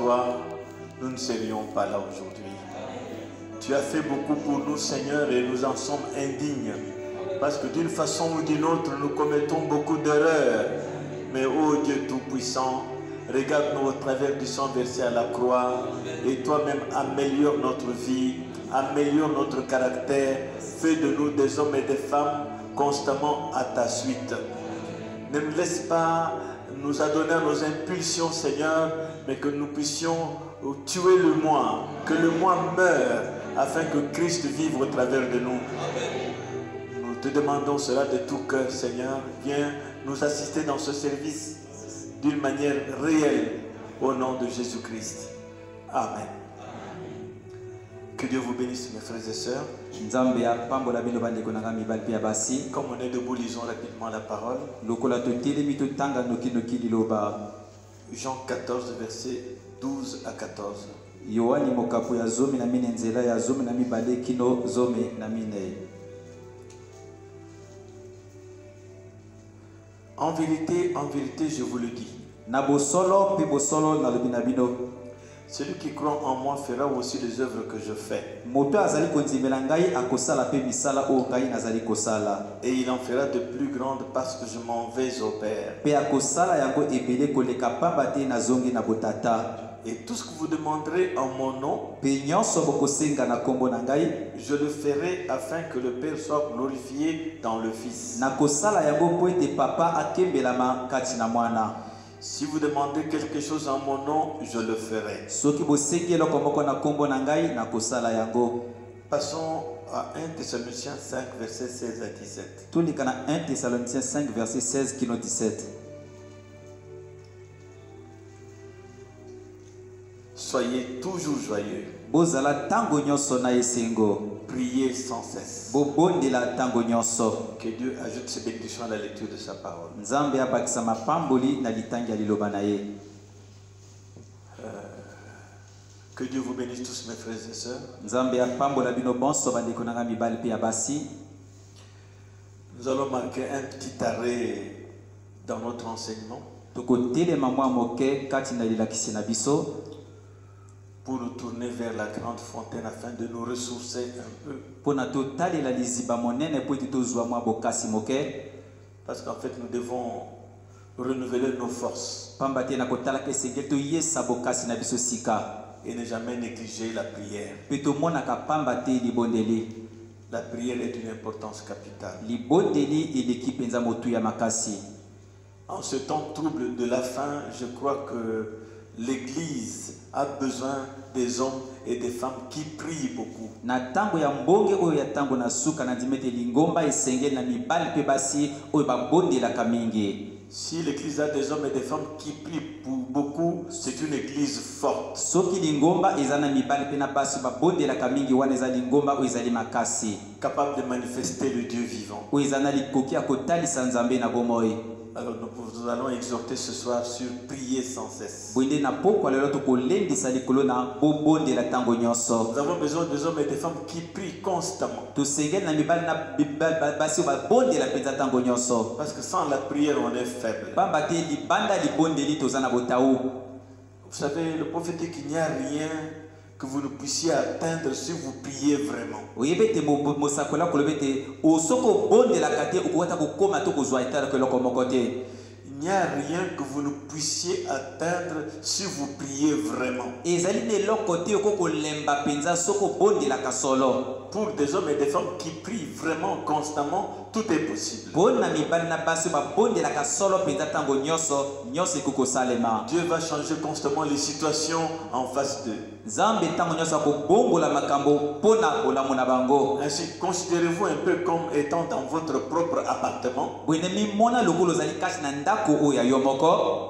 toi, nous ne serions pas là aujourd'hui. Tu as fait beaucoup pour nous, Seigneur, et nous en sommes indignes. Parce que d'une façon ou d'une autre, nous commettons beaucoup d'erreurs. Mais ô Dieu Tout-Puissant, regarde-nous au travers du sang versé à la croix et toi-même améliore notre vie, améliore notre caractère, fais de nous des hommes et des femmes constamment à ta suite. Ne nous laisse pas nous adonner à nos impulsions, Seigneur, mais que nous puissions tuer le moi, que le moi meure, afin que Christ vive au travers de nous. Nous te demandons cela de tout cœur, Seigneur. Viens nous assister dans ce service d'une manière réelle, au nom de Jésus-Christ. Amen. Que Dieu vous bénisse, mes frères et sœurs. Comme on est debout, lisons rapidement la parole. Jean 14, versets 12 à 14. En vérité, je vous le dis. Celui qui croit en moi fera aussi les œuvres que je fais. Et il en fera de plus grandes parce que je m'en vais au Père. Et tout ce que vous demanderez en mon nom, je le ferai afin que le Père soit glorifié dans le Fils. Si vous demandez quelque chose en mon nom, je le ferai. Passons à 1 Thessaloniciens 5, versets 16 à 17. 1 Thessaloniciens 5, verset 16 qui 17. Soyez toujours joyeux. Priez sans cesse. Que Dieu ajoute ses bénédictions à la lecture de sa parole. Que Dieu vous bénisse tous, mes frères et sœurs. Nous allons marquer un petit arrêt dans notre enseignement pour nous tourner vers la grande fontaine afin de nous ressourcer un peu. Parce qu'en fait, nous devons renouveler nos forces et ne jamais négliger la prière. La prière est d'une importance capitale. En ce temps trouble de la fin, je crois que l'Église a besoin des hommes et des femmes qui prient beaucoup. Si l'Église a des hommes et des femmes qui prient beaucoup, c'est une Église forte. Capable de manifester le Dieu vivant. Alors nous allons exhorter ce soir sur prier sans cesse. Nous avons besoin des hommes et des femmes qui prient constamment. Parce que sans la prière, on est faible. Vous savez, le prophète dit qu'il n'y a rien que vous ne puissiez atteindre si vous priez vraiment. Il n'y a rien que vous ne puissiez atteindre si vous priez vraiment. Pour des hommes et des femmes qui prient vraiment constamment, tout est possible. Dieu va changer constamment les situations en face d'eux. Ainsi, considérez-vous un peu comme étant dans votre propre appartement,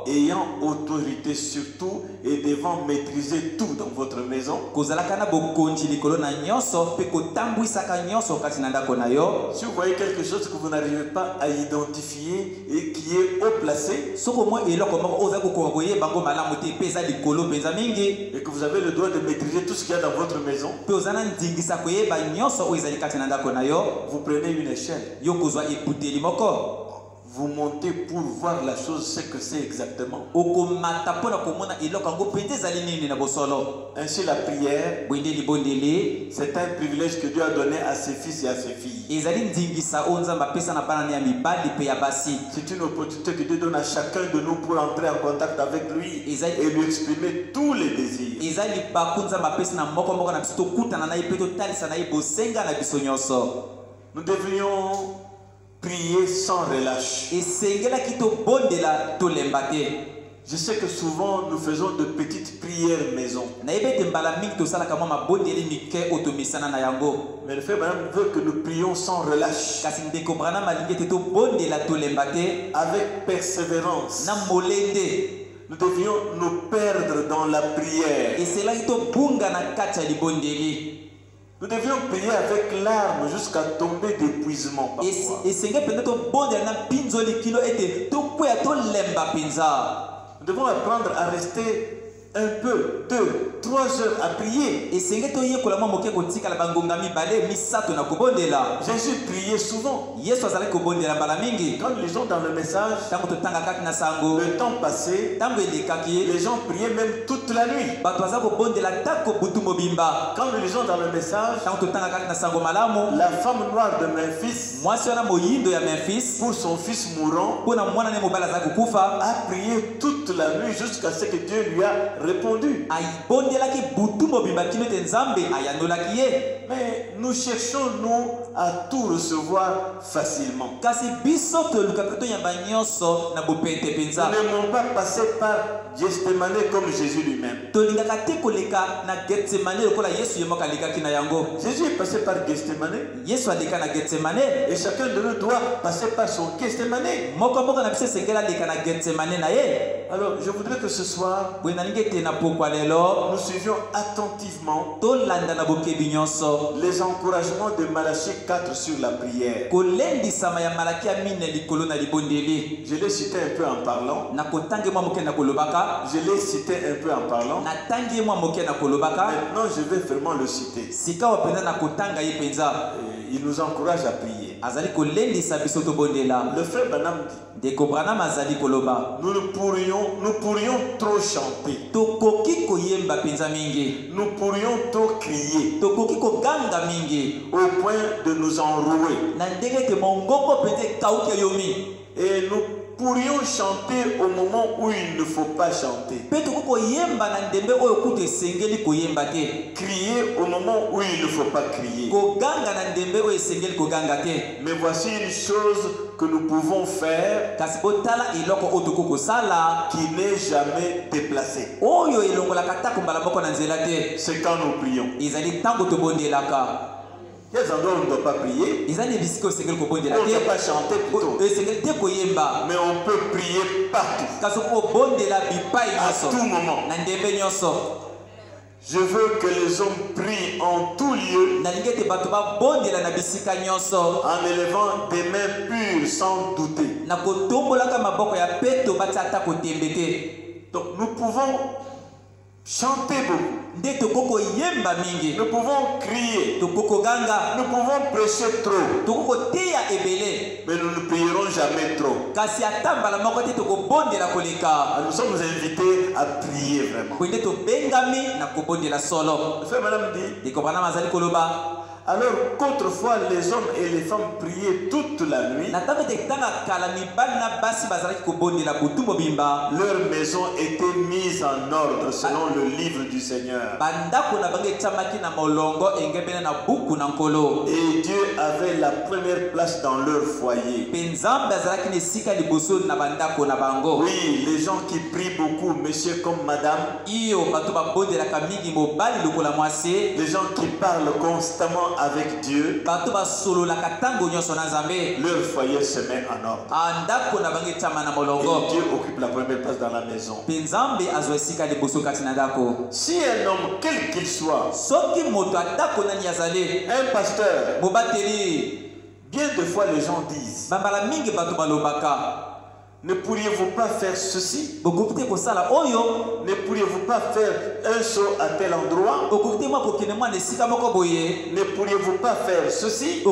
ayant autorité sur tout et devant maîtriser tout dans votre maison. Si vous voyez quelque chose que vous n'arrivez pas à identifier et qui est haut placé, et que vous avez le droit de maîtriser tout ce qu'il y a dans votre maison, vous prenez une échelle. vous montez pour voir la chose, ce que c'est exactement. Ainsi la prière, c'est un privilège que Dieu a donné à ses fils et à ses filles. C'est une opportunité que Dieu donne à chacun de nous pour entrer en contact avec lui et lui exprimer tous les désirs. Nous devrions prier sans relâche. Je sais que souvent nous faisons de petites prières maison. Mais le frère Branham veut que nous prions sans relâche, avec persévérance. Nous devions nous perdre dans la prière. Nous devions prier avec larmes jusqu'à tomber d'épuisement parfois. Nous devons apprendre à rester un peu, 2, 3 heures à prier. Jésus priait souvent. Quand nous lisons dans le message, le temps passé, les gens priaient même toute la nuit. Quand nous lisons dans le message, la femme noire de Memphis, pour son fils mourant, a prié toute la nuit jusqu'à ce que Dieu lui a répondu. Mais nous cherchons, nous, à tout recevoir facilement. Nous n'aimons pas passer par Gethsemane comme Jésus lui-même. Jésus est passé par Gethsemane. Et chacun de nous doit passer par son Gethsemane. Alors, je voudrais que ce soir, nous suivions attentivement les encouragements de Malachie 4 sur la prière. Je l'ai cité un peu en parlant. Je l'ai cité un peu en parlant. Maintenant, je vais vraiment le citer. Il nous encourage à prier. Le frère Branham dit, nous pourrions trop chanter. Nous pourrions trop crier au point de nous enrouer. Et nous pourrions chanter au moment où il ne faut pas chanter. Crier au moment où il ne faut pas crier. Mais voici une chose que nous pouvons faire qui n'est jamais déplacée. C'est quand nous prions. Il y a des endroits où on ne doit pas prier. On ne doit pas chanter plutôt. Mais on peut prier partout. À tout moment. Je veux que les hommes prient en tout lieu, en élevant des mains pures sans douter. Donc nous pouvons chanter beaucoup. Nous pouvons crier. Nous pouvons prêcher trop. Mais nous ne prierons jamais trop. Nous sommes invités à prier vraiment. Le frère Madame dit, alors qu'autrefois les hommes et les femmes priaient toute la nuit, leur maison était mise en ordre selon le livre du Seigneur. Et Dieu avait la première place dans leur foyer. Oui, les gens qui prient beaucoup, monsieur comme madame, les gens qui parlent constamment avec Dieu, leur foyer se met en ordre. Et Dieu occupe la première place dans la maison. Si un homme, quel qu'il soit, un pasteur, bien de fois les gens disent, ne pourriez-vous pas faire ceci? Ne pourriez-vous pas faire un saut à tel endroit? Ne pourriez-vous pas faire ceci?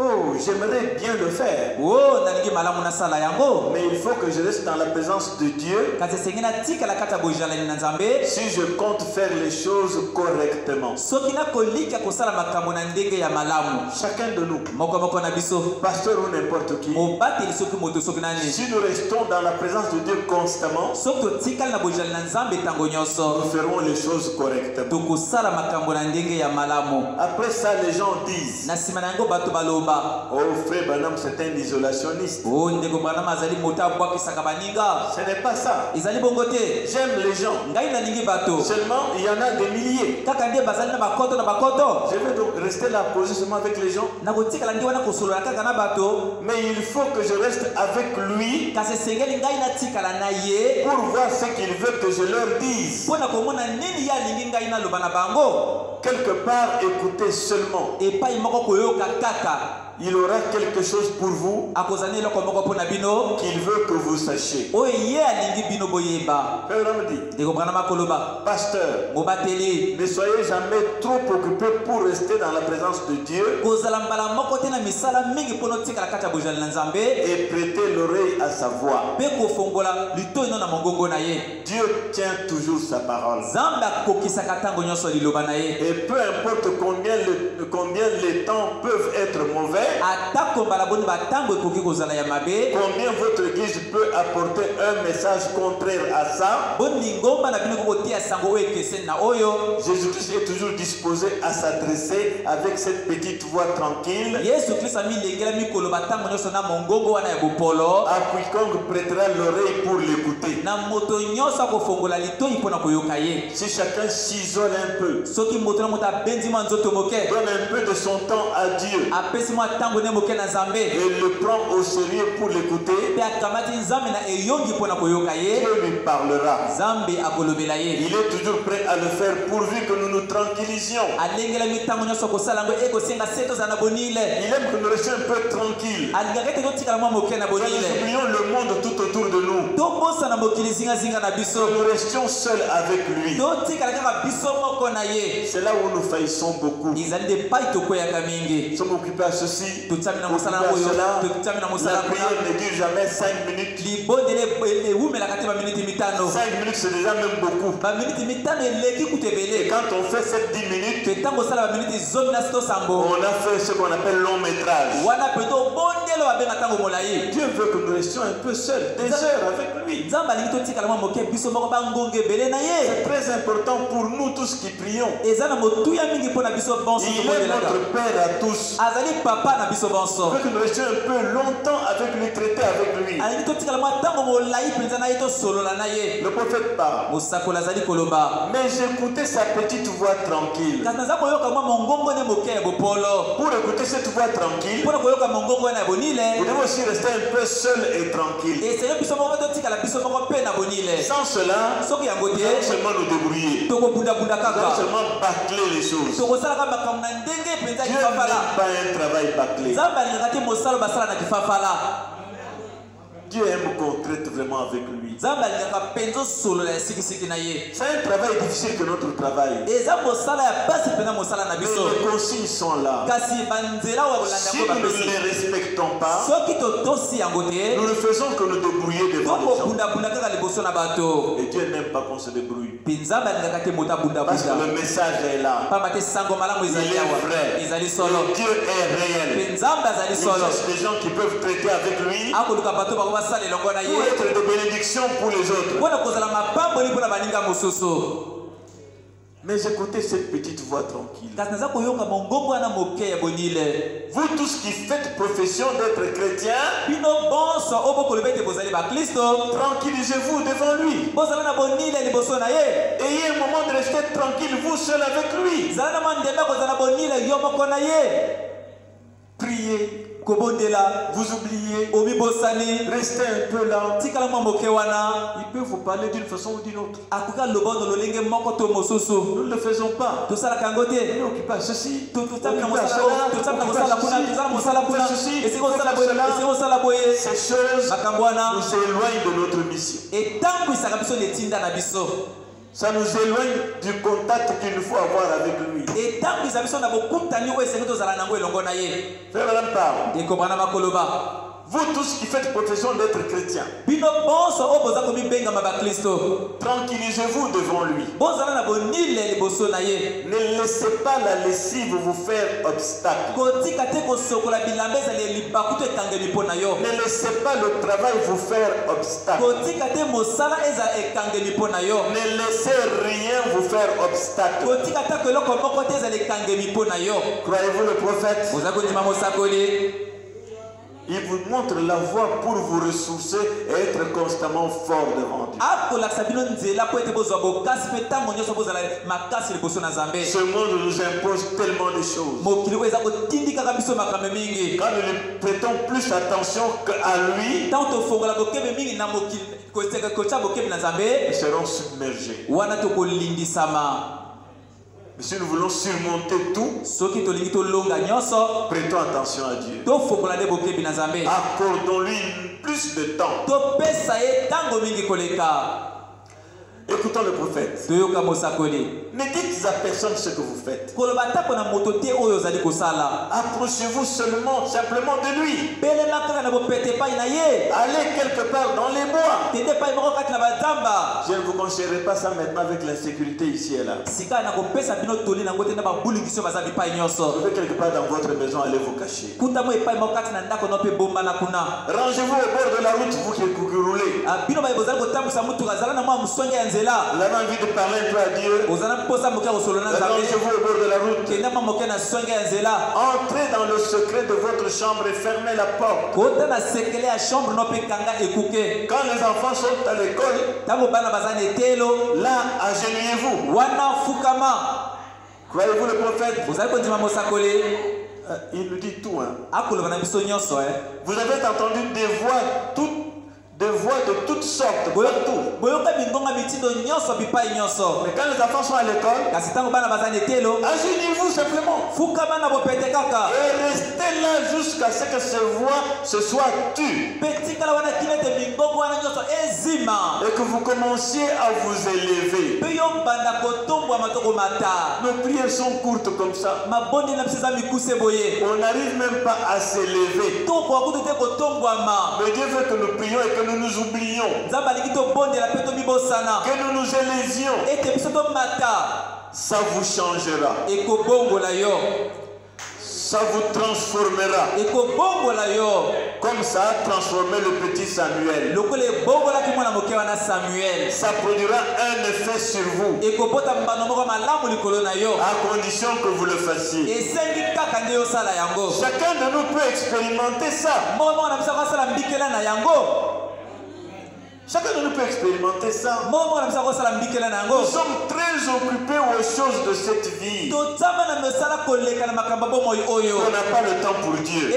Oh, j'aimerais bien le faire. Oh, nalingi malamu na sala yango. Mais il faut que je reste dans la présence de Dieu. Kasi sengina tika la kata bojala ni nzambe. Si je compte faire les choses correctement. Soki na kolika kosala makambo na ndenge ya malamu. Chacun de nous. Moko moko na biso. Pasteur ou n'importe qui. Mobati soki moto soki nani. Si nous restons dans la présence de Dieu constamment. Soki tika na bojala na nzambe tango nyoso. Nous ferons les choses correctement. Tokosala makambo na ndenge ya malamu. Après ça, les gens disent. Na sima nango bato baloba. Oh frère Branham, c'est un isolationniste. Oh ndeko Branham azali mota bwa kisaka baninga. Ce n'est pas ça. Izali bongote. J'aime les gens. Ngai na lingi bato. Seulement, il y en a des milliers. Kaka ndie bazali na bakoto na bakoto. Je vais donc rester là posé seulement avec les gens. Na kotika la ngi wana kosolola kaka na bato. Mais il faut que je reste avec lui. Kasi sengeli ngai na tika la na ye. Pour voir ce qu'il veut que je leur dise. Pona komona nini ya lingi ngai na loba na bango. Quelque part, écoutez seulement. Et pas imoko koyoka kaka. Il aura quelque chose pour vous qu'il veut que vous sachiez. Pasteur, ne soyez jamais trop occupé pour rester dans la présence de Dieu et prêter l'oreille à sa voix. Dieu tient toujours sa parole. Et peu importe combien les temps peuvent être mauvais, combien votre église peut apporter un message contraire à ça, Jésus-Christ est toujours disposé à s'adresser avec cette petite voix tranquille à quiconque prêtera l'oreille pour l'écouter. Si chacun s'isole un peu, donne un peu de son temps à Dieu et le prend au sérieux pour l'écouter, Dieu lui parlera. Il est toujours prêt à le faire pourvu que nous nous tranquillisions. Il aime que nous restions un peu tranquilles. Nous oublions le monde tout autour de nous. Nous restions seuls avec lui. C'est là où nous faillissons beaucoup. Nous sommes occupés à ceci, occupés à cela. La prière ne dure jamais 5 minutes. 5 minutes, c'est déjà même beaucoup. Et quand on fait cette 10 minutes, on a fait ce qu'on appelle long métrage. Dieu veut que nous restions un peu seuls, des heures avec lui. C'est très important pour nous tous qui prions. Il est notre Père à tous. Il veut que nous restions un peu longtemps avec lui, traiter avec lui. Le prophète parle. Mais j'écoutais sa petite voix tranquille. Pour écouter cette voix tranquille, vous devez aussi rester un peu seul et tranquille. Sans cela, nous allons seulement nous débrouiller. Nous allons seulement bâcler les choses. Dieu n'aime pas un travail bâclé. Dieu aime qu'on traite vraiment avec lui. C'est un travail difficile que notre travail. Mais les consignes sont là. Si nous ne les respectons pas, nous ne faisons que nous débrouiller devant les gens. Et Dieu n'aime pas qu'on se débrouille. Parce que le message est là. Il est vrai. Dieu est réel. Il cherche des gens qui peuvent traiter avec lui pour être de bénédiction pour les autres. Mais écoutez cette petite voix tranquille. Vous tous qui faites profession d'être chrétiens, tranquillisez-vous devant lui. Ayez un moment de rester tranquille, vous seul avec lui. Priez. Vous oubliez, restez un peu là. Il peut vous parler d'une façon ou d'une autre. Nous ne le faisons pas. On est occupé à ceci, occupé à cela. Ces choses nous éloignent de notre mission. Ça nous éloigne du contact qu'il faut avoir avec lui. Frère Madame parle. Vous tous qui faites profession d'être chrétien, tranquillisez-vous devant lui. Ne laissez pas la lessive vous faire obstacle. Ne laissez pas le travail vous faire obstacle. Ne laissez rien vous faire obstacle. Croyez-vous le prophète? Il vous montre la voie pour vous ressourcer et être constamment fort devant Dieu. Ce monde nous impose tellement de choses. Quand nous lui prêtons plus attention qu'à lui, nous serons submergés. Mais si nous voulons surmonter tout, prêtons attention à Dieu. Accordons-lui plus de temps. Écoutons le prophète. Ne dites à personne ce que vous faites. Approchez-vous simplement de lui. Allez quelque part dans les bois. Je ne vous conseillerais pas ça maintenant avec l'insécurité ici et là. Trouvez quelque part dans votre maison, allez vous cacher. Rangez-vous au bord de la route, vous qui roulez. Vous avez envie de parler un peu à Dieu. Rangez-vous au bord de la route. Entrez dans le secret de votre chambre et fermez la porte. Quand les enfants sont à l'école, là, agenouillez-vous. Croyez-vous le prophète? Il nous dit tout. Vous avez entendu des voix de toutes sortes, partout. Mais quand les enfants sont à l'école, agenouillez-vous simplement. Et restez là jusqu'à ce que ces voix se soient tues. Et que vous commenciez à vous élever. Nos prières sont courtes comme ça. On n'arrive même pas à s'élever. Mais Dieu veut que nous prions et que nous nous oublions. Que nous nous élésions. Ça vous changera. Ça vous transformera. Comme ça a transformé le petit Samuel. Ça produira un effet sur vous. À condition que vous le fassiez. Chacun de nous peut expérimenter ça. Chacun de nous peut expérimenter ça. Nous sommes très occupés aux choses de cette vie. On n'a pas le temps pour Dieu.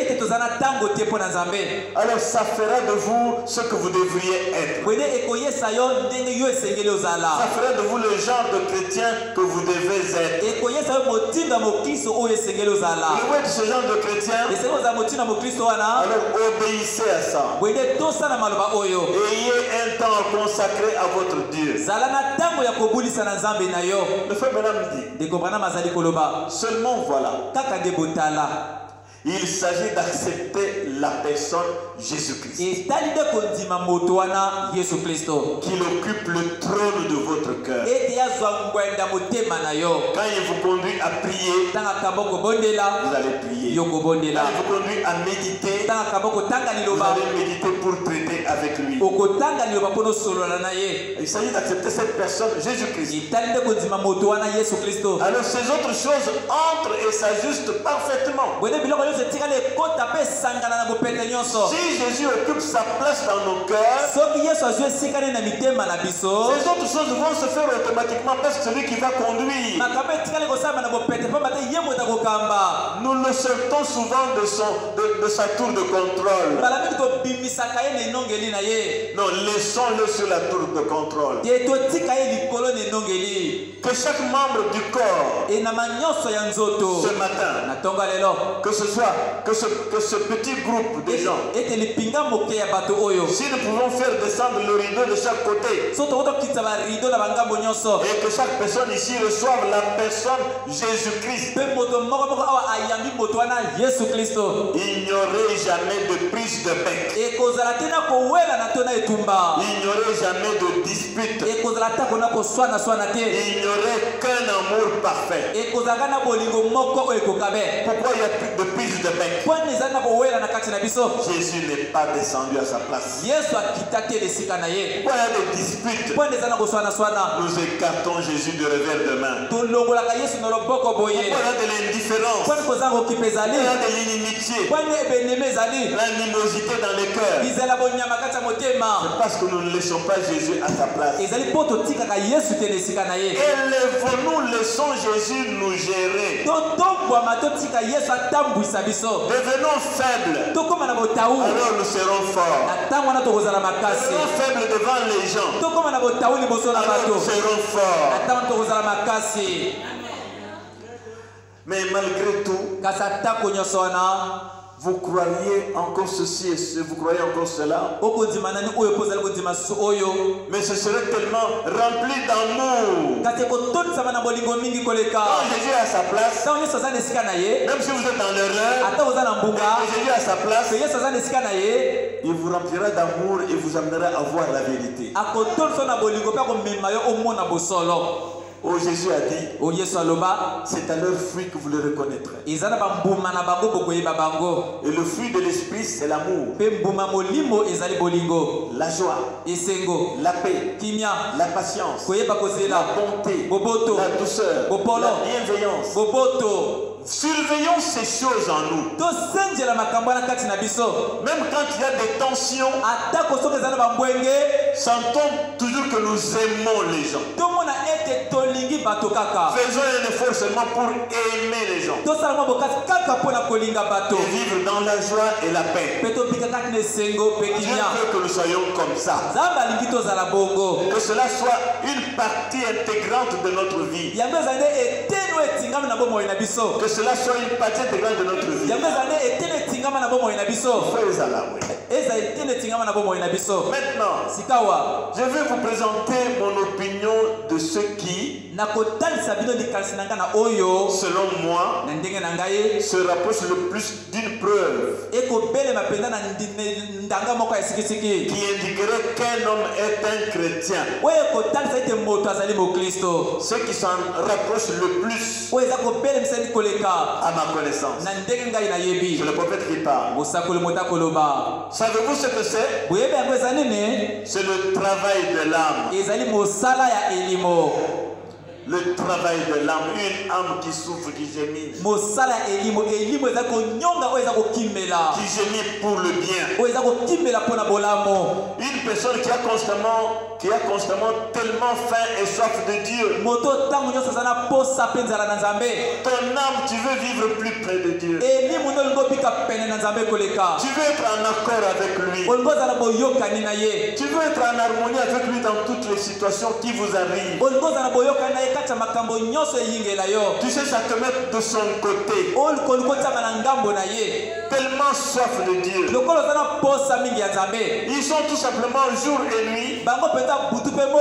Alors ça fera de vous ce que vous devriez être. Ça fera de vous le genre de chrétien que vous devez être. Vous voulez être ce genre de chrétien? Alors obéissez à ça. Ayez un temps consacré à votre Dieu. Le frère Branham dit seulement voilà. Il s'agit d'accepter la personne Jésus-Christ. Qu'il occupe le trône de votre cœur. Quand il vous conduit à prier, vous allez prier. Quand il vous conduit à méditer, vous allez méditer pour traiter avec lui. Il s'agit d'accepter cette personne Jésus-Christ. Alors ces autres choses entrent et s'ajustent parfaitement. Si Jésus occupe sa place dans nos cœurs, ces autres choses vont se faire automatiquement parce que celui qui va conduire. Nous le sortons souvent de sa tour de contrôle. Non, laissons-le sur la tour de contrôle. Que que chaque membre du corps Et na manyoso ya nzoto. ce matin, Na tonga lelo. que ce soit que ce petit groupe de gens, Ete lipinga moke ya bato oyo. si nous pouvons faire descendre le rideau de chaque côté So to kitsa ba rido na bangambo nyonso. et que chaque personne ici reçoive la personne Jésus-Christ, Pe moto moko awa ayambi moto wana Yesu Kristo. il n'y aurait jamais de prise de bec, E kozala tena kowela na tona etumba. il n'y aurait jamais de dispute, E kozala ta kona koswana te. il n'y aurait qu'un amour parfait. E kozala na bolingo moko oyo ekokabe. Pourquoi il y a plus de prise de bec? Pwani ezali na kowela na kati na biso. Jésus n'est pas descendu à sa place. Yesu akita te lesika na ye. Pourquoi il y a des disputes? Pwani ezali na koswana. Nous écartons Jésus de revers de main. Tolongolaka Yesu na loboko boye. Pourquoi il y a de l'indifférence? Pwani kozala kokipa ezali. Il y a de l'inimitié, Pwani ebeneme ezali. l'animosité dans les cœurs. Bizala bonyama kati ya motema. C'est parce que nous ne laissons pas Jésus à sa place. Ezali po totikaka Yesu te lesika na ye. Élèvons-nous, laissons Jésus nous gérer. Totombwama totika Yesu atambwisa biso. Devenons faibles, Tokoma na botawu. alors nous serons forts. Na ntango wana tokozala makasi. Devenons faibles devant les gens, Tokoma na botawu liboso na alors bato. nous serons Na forts. ntango wana tokozala makasi. Mais malgré tout, Kasi atako nyonso wana. vous croyez encore ceci et ce, vous croyez encore cela, Okondima nani oyo po ezali kondima susu oyo. mais ce serait tellement rempli d'amour. Kasi ekotonisama na bolingo mingi koleka. Quand Jésus est à sa place, Ntango Yesu aza na esika na ye. même si vous êtes dans l'erreur, Ata oza na mbunga. et Jésus est à sa place, Pe Yesu aza na esika na ye. il vous remplira d'amour et vous amènera à voir la vérité. Akotonisa na bolingo pe akomema yo omona bosolo. Oh, Jésus a dit, O Yesu aloba. c'est à leur fruit que vous le reconnaîtrez. Eza na bambuma na bango bokoyeba bango. Et le fruit de l'esprit, c'est l'amour, Pe mbuma molimo ezali bolingo. la joie, Esengo. la paix, Kimia. la patience, Koyeba la kozela. bonté, Boboto. la douceur, Bopolo. la bienveillance. Boboto. Surveillons ces choses en nous. Tosenjela makambo na kati na biso. Même quand il y a des tensions, Atako soki eza na bambwenge. sentons toujours que nous aimons les gens. Tomona ete tolingi bato kaka. Faisons un effort seulement pour aimer les gens Tosala mwa bokasi kaka mpona kolinga bato. et vivre dans la joie et la paix. Pe tobika kati na esengo pe Dieu kimia. veut que nous soyons comme ça. Nzambe alingi tozala bongo. Que cela soit une partie intégrante de notre vie. Yango ezali nde eteni oyo etingami na bomoi na biso. Que cela soit une partie intégrante de notre vie. Yango ezali nde eteni etingama na bomoi na biso. Frères Zala, oui. Eza eteni etingama na bomoi na biso. Maintenant, Sikawa. je vais vous présenter mon opinion de ce qui, Na kotalisa bino likanisi na ngai na oyo. selon moi, Na ndenge na ngai. se rapproche le plus d'une preuve Ekobelema mpenza na ndanga moko ya sikisiki. qui indiquerait qu'un homme est un chrétien. Oyo ekotalisa ete moto azali mokristo. Ce qui s'en rapproche le plus, Oyo eza kobelemisa koleka. à ma connaissance, Na ndenge ngai nayebi. c'est le prophète qui parle. Mosakoli moto akoloba. Savez-vous ce que c'est? Boyebi yango eza nini? C'est le travail de l'âme. Ezali mosala ya elimo. Le travail de l'âme, une âme qui souffre, qui gémit. Mosala ya elimo. Elimo eza konyonga oyo eza kokimela. Qui gémit pour le bien. Oyo eza kokimela mpona bolamo. Une personne qui a constamment tellement faim et soif de Dieu. Moto ntango nyonso aza na posa mpe nzala na Nzambe. Ton âme, tu veux vivre plus près de Dieu. Elimo nde olingi obika pene na Nzambe koleka. Tu veux être en accord avec lui. Olingi ozala boyokani na ye. Tu veux être en harmonie avec lui dans toutes les situations qui vous arrivent. Olingi ozala boyokani na ye kati ya makambo nyonso eyingela yo. Tu sais, ça te met de son côté. Olingi otiama na ngambo na ye. Tellement soif de Dieu. Lokola oza na posa mingi ya Nzambe. Ils sont tout simplement jour et nuit. Bango mpenza butu mpe moi.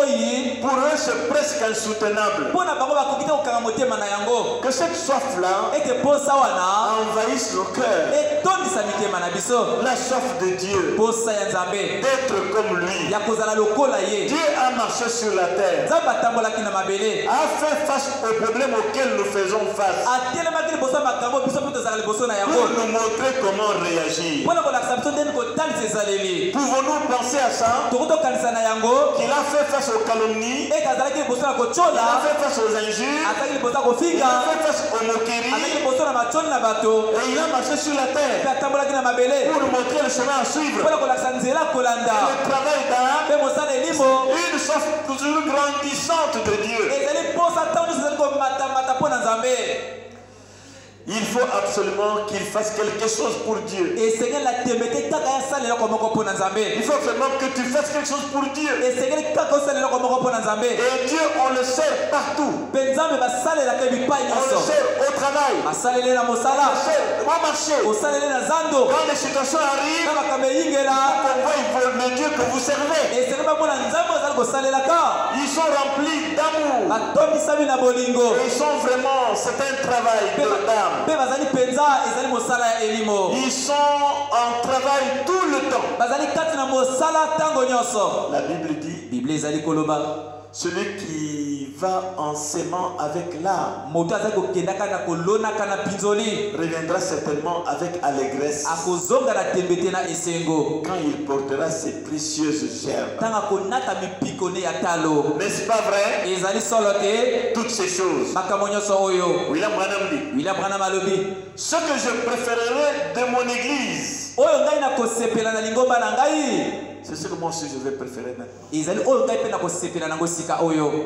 Pour eux, c'est presque insoutenable. Mpona bango bakoki te kokanga motema na yango. Que cette soif-là Ete posa wana envahisse nos cœurs. etondisa mitema na biso. La soif de Dieu. Posa ya Nzambe D'être comme lui. ya kozala lokola ye. Dieu a marché sur la terre. Nzambe atambolaki na mabele. A fait face aux problèmes auxquels nous faisons face. Atelemaki liboso ya makambo biso mpe tozala liboso na Pour yango. nous montrer comment réagir. Mpona kolakisa biso ndeni kotalisa ezaleli. Pouvons-nous penser à ça? Tokoki tokanisa na yango Qu'il a fait face aux calomnies. ete azalaki liboso na Il a kocola. fait face aux injures. Azalaki liboso ya Il a kofinga. fait face aux Azalaki moqueries. liboso na mationi na bato. Et il a marché sur la Mpe terre. atambolaki na mabele. Pour nous montrer le chemin à suivre. Mpona kolakisa nzela kolanda. Le travail d'âme. Mpe mosala elimo. Une soif toujours grandissante de Dieu. Ezali posa ntango nyonso ezali komatamata mpo na Nzambe. Il faut absolument qu'il fasse quelque chose pour Dieu. Esengeli atembe kaka asala eloko moko mpo na Nzambe. Il faut vraiment que tu fasses quelque chose pour Dieu. Esengeli kaka osala eloko moko mpo na Nzambe. Et Dieu, on le sait, sert partout. On le sert au travail. On le sert au marché. Quand les situations arrivent, on voit le Dieu que vous servez. Ils sont remplis d'amour. Ils sont vraiment, c'est un travail de d'âme. Ils sont en travail tout le temps. La Bible dit, celui qui va en s'aimant avec l'âme reviendra certainement avec allégresse quand il portera ses précieuses gerbes. N'est-ce pas vrai? Toutes ces choses. William Branham dit, ce que je préférerais de mon église, c'est ce que moi aussi je vais préférer maintenant.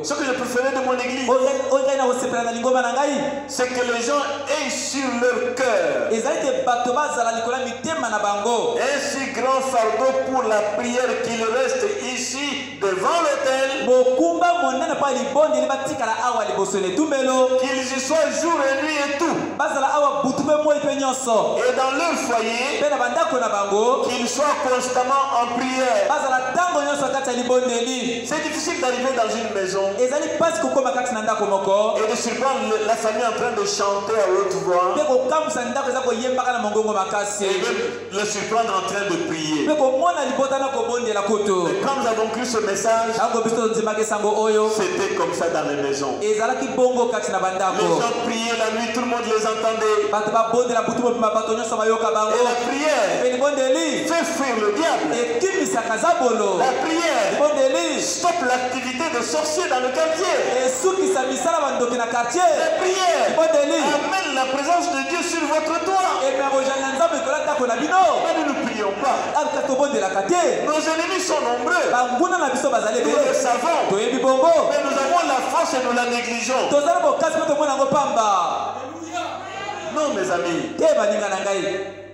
Ce que je préférais de mon église, c'est que les gens aient sur leur cœur un si grand fardeau pour la prière qu'il reste ici devant l'autel, qu'ils y soient jour et nuit et tout, et dans leur foyer qu'ils soient constamment en prière. C'est difficile d'arriver dans une maison et de surprendre la famille en train de chanter à haute voix et même le surprendre en train de prier. Mais quand nous avons cru ce message, c'était comme ça dans les maisons. Les gens priaient la nuit, tout le monde les entendait. Et la prière fait fuir le diable. La prière stoppe l'activité de sorciers dans le quartier. La prière amène la présence de Dieu sur votre toit. Mais nous ne prions pas. Nos ennemis sont nombreux. Nous le savons. Mais nous avons la force et nous la négligeons. Non, mes amis.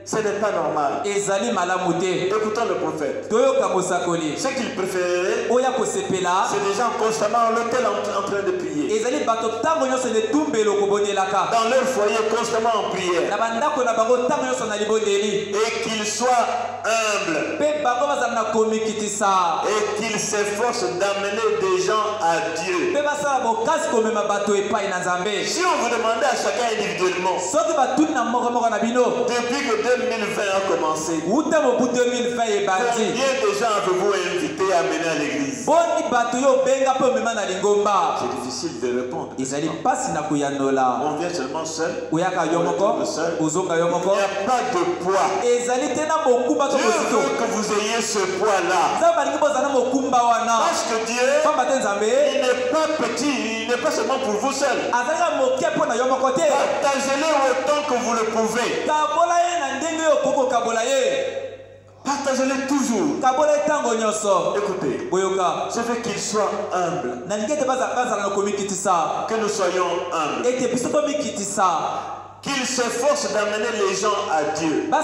Ce n'est pas normal. Écoutons le prophète. Ce qu'il préférait, c'est des gens constamment à l'autel en train de prier. Dans leur foyer, constamment en prière. Et qu'ils soient humbles. Et qu'ils s'efforcent d'amener des gens à Dieu. Si on vous demandait à chacun individuellement, depuis que 2020 a commencé, combien de gens avez-vous invité à mener à l'église? C'est difficile de répondre. On vient seulement seul. On retourne seul. Il n'y a pas de poids. Dieu veut que vous ayez ce poids-là. Parce que Dieu, il n'est pas petit, il n'est pas seulement pour vous seul. Partagez-le autant que vous le pouvez. Partagez-le toujours. Écoutez, je veux qu'il soit humble. Que nous soyons humbles. Qu'il s'efforce d'amener les gens à Dieu. C'est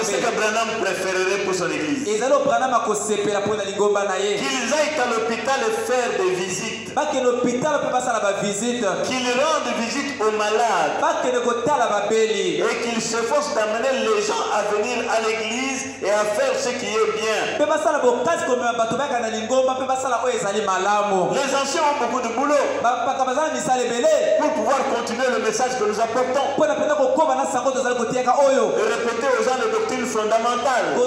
ce que Branham préférerait pour son église. Qu'ils aillent à l'hôpital et faire des visites. Qu'ils rendent visite aux malades. Et qu'ils s'efforcent d'amener les gens à venir à l'église et à faire ce qui est bien. Les anciens ont beaucoup de boulot pour pouvoir continuer le message que nous apportons. Et répéter aux gens les doctrines fondamentales. On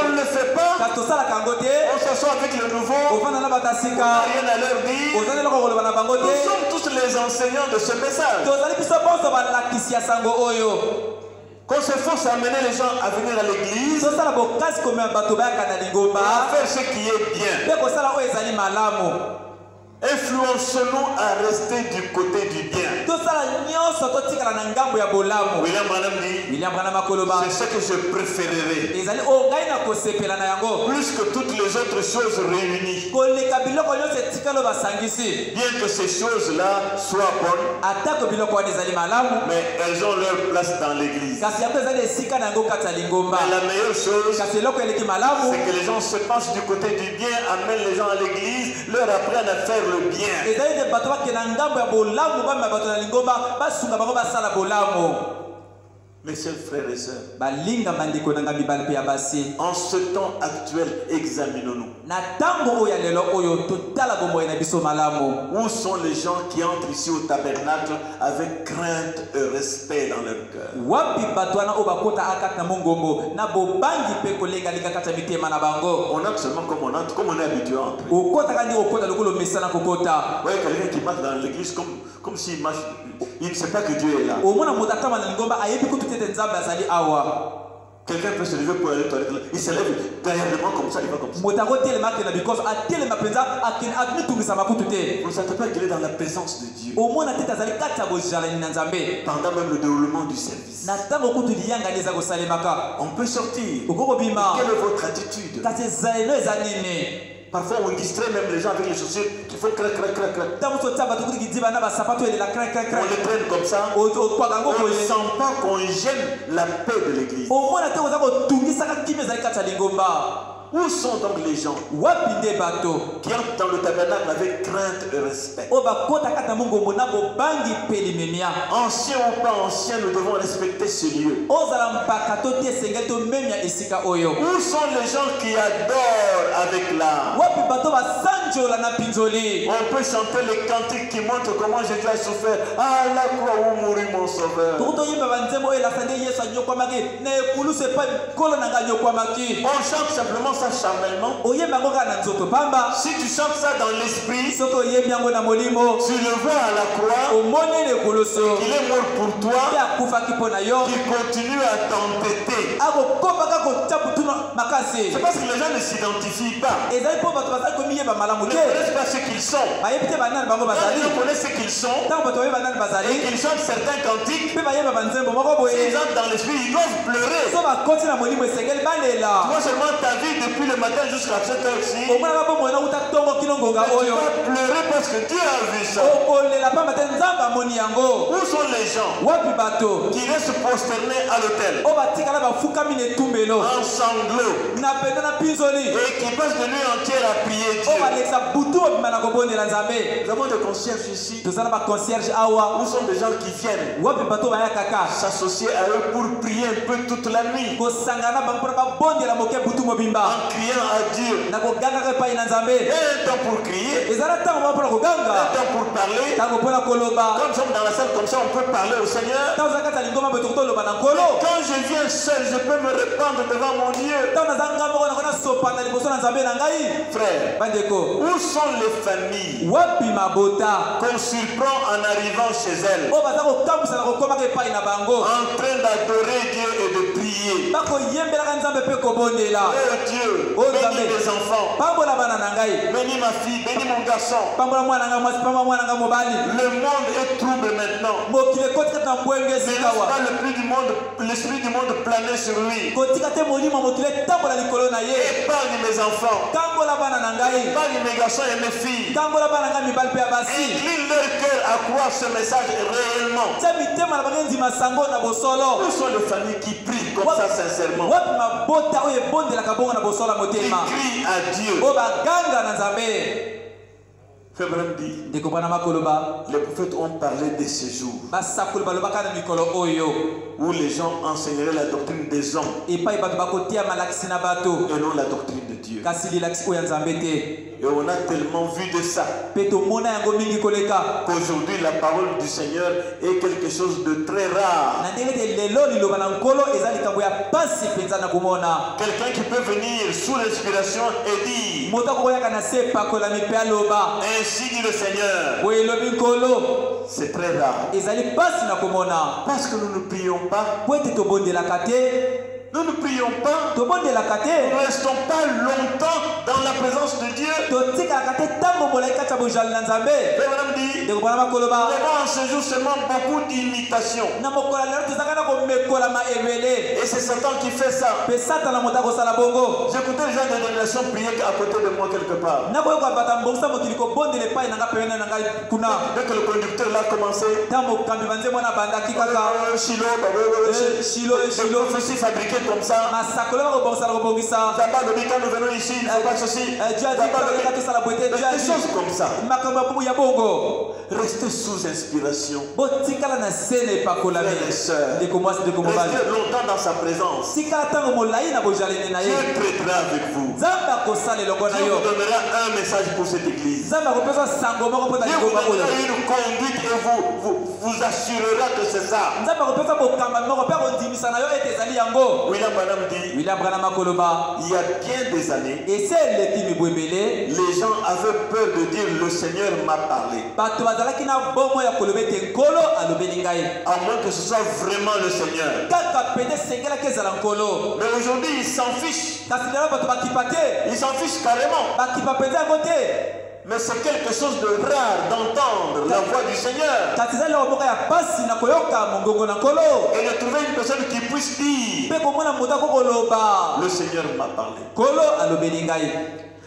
ne le fait pas. On s'assoit avec le nouveau. On n'a rien à leur dire. Nous sommes tous les enseignants de ce message. Qu'on s'efforce à amener les gens à venir à l'église et à faire ce qui est bien. Influençons-nous à rester du côté du bien. William Branham dit, c'est ce que je préférerais. Plus que toutes les autres choses réunies. Bien que ces choses-là soient bonnes, mais elles ont leur place dans l'église. Mais la meilleure chose, c'est que les gens se penchent du côté du bien, amènent les gens à l'église, leur apprennent à faire le bien. Mes chers frères et sœurs, en ce temps actuel, examinons-nous. Où sont les gens qui entrent ici au tabernacle avec crainte et respect dans leur cœur? On entre seulement comme on entre, comme on est habitué à entrer. Vous voyez quelqu'un qui marche dans l'église comme s'il marche, il ne sait pas que Dieu est là. Quelqu'un peut se lever pour aller aux toilettes. Il se lève derrière comme ça, il va comme ça. Vous ne savez pas qu'il est dans la présence de Dieu. Pendant même le déroulement du service. On peut sortir. Quelle est votre attitude? Parfois on distrait même les gens avec les chaussures qui font crac crac crac crac. On les traîne comme ça. On ne sent pas qu'on gêne la paix de l'église. Où sont donc les gens qui entrent dans le tabernacle avec crainte et respect? Anciens ou pas anciens, nous devons respecter ce lieu. Où sont les gens qui adorent avec l'âme? On peut chanter les cantiques qui montrent comment Jésus a souffert. Ah, la croix où mourit mon sauveur. On chante simplement ça charnellement. Si tu chantes ça dans l'esprit, tu le vois à la croix, qu'il est mort pour toi, qu'il continue à t'embêter. C'est parce que les gens ne s'identifient pas. Ils ne connaissent pas ce qu'ils sont. Quand ils connaissent ce qu'ils sont et qu'ils chantent certains cantiques, s'ils entrent dans l'esprit, ils doivent pleurer. Toi seulement ta vie depuis le matin jusqu'à cette heure-ci, tu vas pleurer parce que Dieu a vu ça. Où sont les gens qui restent prosternés à l'autel en sanglots et qui passent de nuit entière à prier Dieu? Nous avons des concierges ici. Où sont des gens qui viennent s'associer à eux pour prier un peu toute la nuit en criant à Dieu? Un temps pour crier, un temps pour parler. Quand nous sommes dans la salle comme ça, on peut parler au Seigneur. Quand je viens seul, je peux me répandre devant mon Dieu. Frère, où sont les familles qu'on surprend en arrivant chez elles, en train d'adorer Dieu et de prier? Oh Dieu, bénis mes enfants, bénis ma fille, bénis mon garçon. Le monde est trouble maintenant. Mais l'esprit du monde planait sur lui. Épargne mes enfants, épargne mes garçons et mes filles. Incline leur cœur à croire ce message réellement. Où sont les familles qui prient comme ça sincèrement, qui crient à Dieu? Frère Branham dit, les prophètes ont parlé de ces jours où les gens enseigneraient la doctrine des hommes et non la doctrine de Dieu. Et on a tellement vu de ça qu'aujourd'hui la parole du Seigneur est quelque chose de très rare. Quelqu'un qui peut venir sous l'inspiration et dire, ainsi dit le Seigneur. C'est très rare. Parce que nous ne prions pas. Nous ne prions pas. Nous ne restons pas longtemps dans la présence de Dieu. ya bojali na nzambe. Frère Branham dit, Ndeko Branham akoloba. nous avons en ce jour seulement beaucoup d'imitations. Na mokolo lelo tozaka na komekola ma ebele. Et c'est Satan qui fait ça. Pe Satan moto akosala bongo. J'écoutais les gens de dénomination prier à côté de moi quelque part. Na koyoka bata mbongisa mokili ko bondele pai na nga pembeni na nga kuna. Dès que le conducteur l'a commencé, Tamo kambi banze mwana bandaki kaka. Chilo, des prophéties fabriquées comme ça. Masakolo ko bongisa ko bongisa. D'abord, quand nous venons ici, il ne faut pas ceci. Dieu a dit que sala boité, Dieu a Des dit. choses comme ça. Makambo ya bongo. Restez sous inspiration. Botikala na sene pakola Frères et sœurs, de comment de comment restez longtemps dans sa présence. Tikala tango molai na bojalene na ye. Dieu traitera avec vous. Zamba ko sale longo na Dieu yo. vous donnera un message pour cette église. Zamba ko pesa sango moko pota Dieu vous ngoma donnera oyo. une conduite et vous assurera que c'est ça. Zamba ko pesa bokamba moko pe ko ndimisa na yo ete ezali yango. William Branham dit, William Branham akoloba. il y a bien des années, Et c'est le kimi bwebele. les gens avaient peur de dire le Seigneur m'a parlé. Bato bazalaki na bomo ya kolobete nkolo alobeli ngai. À moins que ce soit vraiment le Seigneur. Kaka pede sengela kezala nkolo. Mais aujourd'hui, ils s'en fichent. Kasi lelo bato bakipate. Ils s'en fichent carrément. Bakipa penza ngote. Mais c'est quelque chose de rare d'entendre la voix du Seigneur. Kasi zali oboka ya pasi na koyoka mongongo na nkolo. Et de trouver une personne qui puisse dire, Pe komona moto akokoloba. le Seigneur m'a parlé. Kolo alobeli ngai.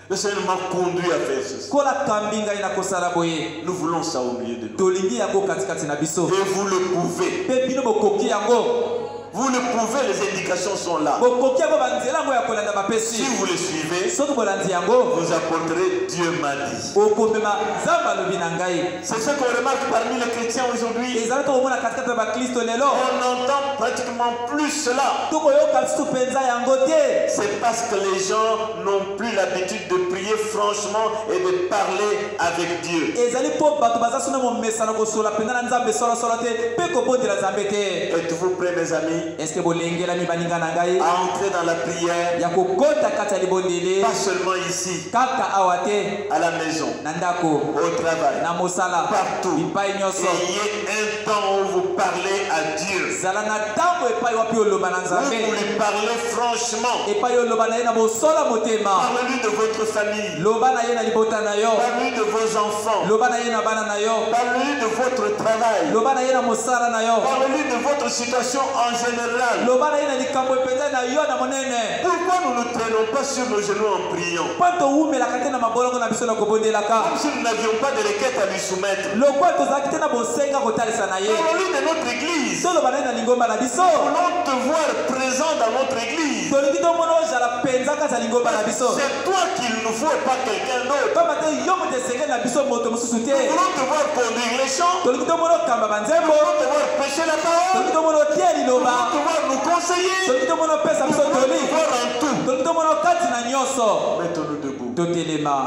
Le Seigneur m'a conduit à faire ceci. Kola kambi ngai na kosala boye. Nous voulons ça au milieu de nous. Tolingi yango katikati na biso. Et vous le pouvez. Pe bino bokoki yango. Vous le pouvez, les indications sont là. Bokoki yango banzela ngo ya kolanda bapesi. Si vous le suivez, Soki bolandi yango. vous apporterez Dieu m'a dit. Okomema zamba lobi na ngai. C'est ce qu'on remarque parmi les chrétiens aujourd'hui. Ezala to komona katikati ba Kristo lelo. On n'entend pratiquement plus cela. Tokoyoka biso penza yango te. C'est parce que les gens n'ont plus l'habitude de prier franchement et de parler avec Dieu. Ezali po bato baza sona mo mesana ko sola penza na nzambe solo solo te. Pe ko bondela nzambe te. Êtes-vous prêts, mes amis, Est-ce que bolengela mi baninga na ngai? à entrer dans la prière, Ya kokota kati ya libondele. pas seulement ici, Kaka awa te. à la maison, Na ndako. au travail, Na mosala. partout. Bipai nyonso. Ayez un temps où vous parlez à Dieu. Zala na tango epai wapi oloba na Où nzambe. vous lui parlez franchement. Epai oloba na ye na bosola motema. Parlez-lui de votre famille. Loba na ye na libota na yo. Parlez-lui de vos enfants. Loba na ye na bana na yo. Parlez-lui de votre travail. Loba na ye na mosala na yo. Parlez-lui de votre situation en général. Loba na ye na likambo epenza na yo na monene. Pourquoi nous ne traînons pas sur nos genoux en priant? Panto umelaka te na mabolongo na biso na kobondelaka. Comme si nous n'avions pas de requête à lui soumettre. Lokwa tozalaki te na bosenga kotalisa na ye. Parlez-lui de notre église. Toloba na ye na lingomba na biso. Nous voulons te voir présent dans notre église. Tolingi tomona ozala penza kati ya lingomba na biso. C'est toi qu'il nous faut et pas quelqu'un d'autre. Pamba te yo moto esengeli na biso moto mosusu te. Nous voulons te voir conduire les chants. Tolingi tomona okamba Nous banzembo. voulons te voir prêcher la parole. Tolingi tomona otie Nous voulons liloba. te voir nous conseiller. Tolingi tomona opesa Nous biso voulons toli. te voir en tout. Tolingi tomona okati na nyonso. Mettons-nous debout. Totelema.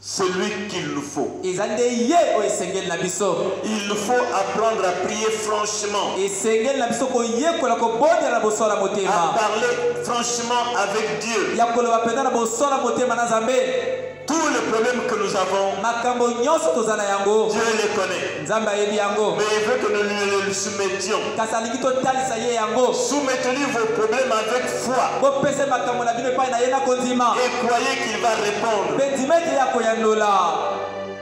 C'est lui qu'il nous faut. Ezali nde ye oyo esengeli na biso. Il nous faut apprendre à prier franchement. Esengeli na biso koyekola kobondela na bosola À motema. parler franchement avec Dieu. Ya koloba penza na bosola motema na nzambe. Tous les problèmes que nous avons, Makambo nyonso tozala yango. Dieu les connaît. Nzambe ayebi yango. Mais il veut que nous lui soumettions. Kasi alingi totalisa ye yango. Soumettez-lui vos problèmes avec foi. Bopesa makambo na bino epai na ye na kondima. Et croyez qu'il va répondre. Mpe ndima ete ya koyandola.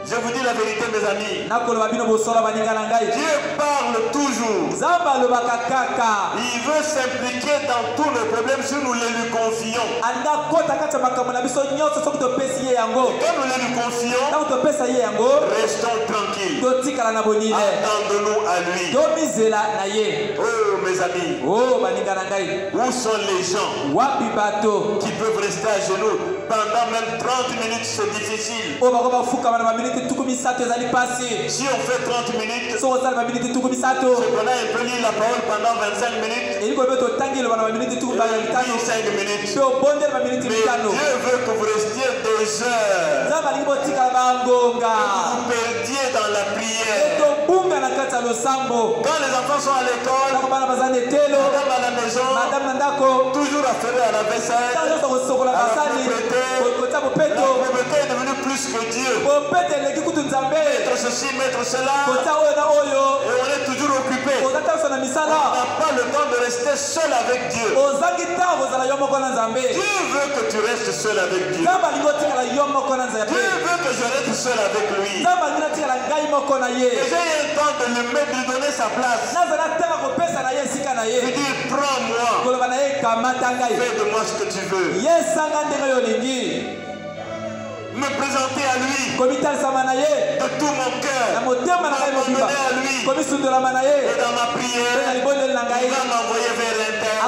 Je vous dis la vérité, mes amis. Nakoloba bino bosola baninga na ngai. Dieu parle toujours. Nzambe alobaka kaka. Il veut s'impliquer dans tous nos problèmes si nous les lui confions. Alinga kota kati ya makambo na biso nyonso soki topesi ye yango. Quand nous les lui confions, Ntango topesa ye yango, restons tranquilles. totikala na bonile. Attendons-nous à lui. Tomizela na ye. Oh, mes amis, Oh baninga na ngai. où sont les gens Wapi bato qui peuvent rester à genoux pendant même 30 minutes? C'est difficile. oyo bako bafukama na baminiti tuku misato ezali pasi. Si on fait 30 minutes, Soki osala baminiti tuku misato, c'est qu'on a un peu lu la parole pendant 25 minutes, elingi koyeba totangi eloba na baminiti tuku mitano. 5 minutes. Mpe obondeli baminiti Mais mitano. Dieu veut que vous restiez 2 heures. Nzambe alingi botikala bangonga. Vous perdiez dans la prière. Tobunga na kati ya losambo. Quand les enfants sont à l'école, Ntango bana baza na etelo, madame à la maison, madame na ndako, toujours affairé à la vaisselle. ntango nyonso kosokola basali, kotia La bopeto, pauvreté est devenue plus que Dieu. mettre ceci, mettre cela. Et on est toujours occupé. On n'a pas le temps de rester seul avec Dieu. Dieu veut que tu restes seul avec Dieu. Dieu veut que je reste seul avec lui. Que j'ai un temps de lui donner sa place. Lui dire, prends-moi. Fais de moi ce que tu veux. Me présenter à lui de tout mon cœur, m'abandonner à lui, et dans ma prière, il va m'envoyer vers un tel,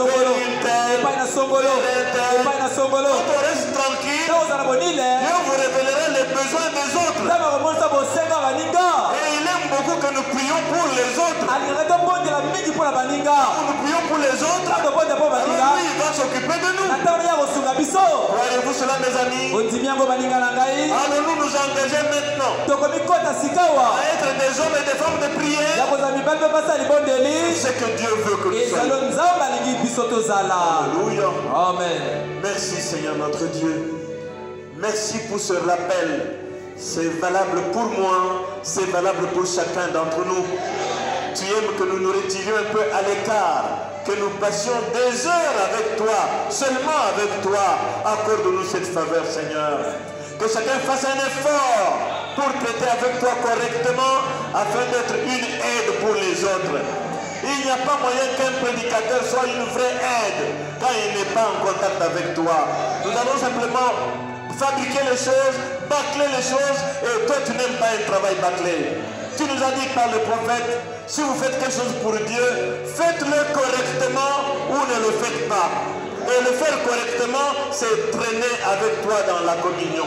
vers une telle, quand on reste tranquille, Dieu vous révélera les besoins des autres. Et il aime beaucoup que nous prions pour les autres. Quand nous prions pour les autres, alors lui il va s'occuper de nous. Croyez-vous cela, mes amis? Allons-nous nous engager maintenant à être des hommes et des femmes de prière? C'est ce que Dieu veut que nous soyons. Alléluia. Amen. Merci Seigneur notre Dieu. Merci pour ce rappel. C'est valable pour moi, c'est valable pour chacun d'entre nous. Tu aimes que nous nous retirions un peu à l'écart, que nous passions des heures avec toi, seulement avec toi. Accorde-nous cette faveur, Seigneur. Que chacun fasse un effort pour traiter avec toi correctement, afin d'être une aide pour les autres. Il n'y a pas moyen qu'un prédicateur soit une vraie aide quand il n'est pas en contact avec toi. Nous allons simplement fabriquer les choses, bâcler les choses, et toi tu n'aimes pas un travail bâclé. Tu nous as dit par le prophète, si vous faites quelque chose pour Dieu, faites-le correctement ou ne le faites pas. Et le faire correctement, c'est traîner avec toi dans la communion.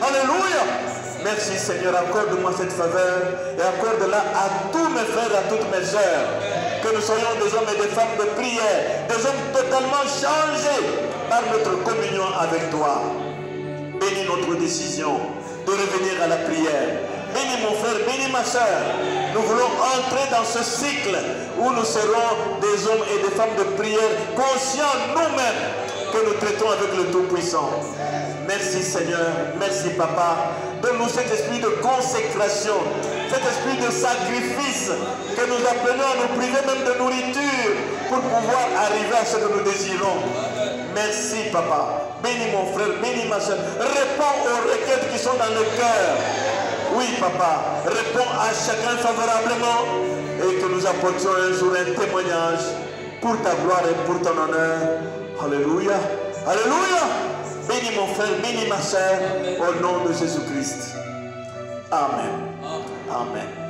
Alléluia. Merci Seigneur, accorde-moi cette faveur et accorde-la à tous mes frères, à toutes mes sœurs. Que nous soyons des hommes et des femmes de prière, des hommes totalement changés par notre communion avec toi. Bénis notre décision de revenir à la prière. Bénis mon frère, bénis ma soeur. Nous voulons entrer dans ce cycle où nous serons des hommes et des femmes de prière conscients nous-mêmes que nous traitons avec le Tout-Puissant. Merci Seigneur, merci Papa. Donne-nous cet esprit de consécration, cet esprit de sacrifice, que nous apprenons à nous priver même de nourriture pour pouvoir arriver à ce que nous désirons. Merci Papa. Bénis mon frère, bénis ma soeur. Réponds aux requêtes qui sont dans le cœur. Oui Papa, réponds à chacun favorablement et que nous apportions un jour un témoignage pour ta gloire et pour ton honneur. Alléluia. Alléluia. Bénis mon frère, bénis ma soeur, au nom de Jésus-Christ. Amen. Amen.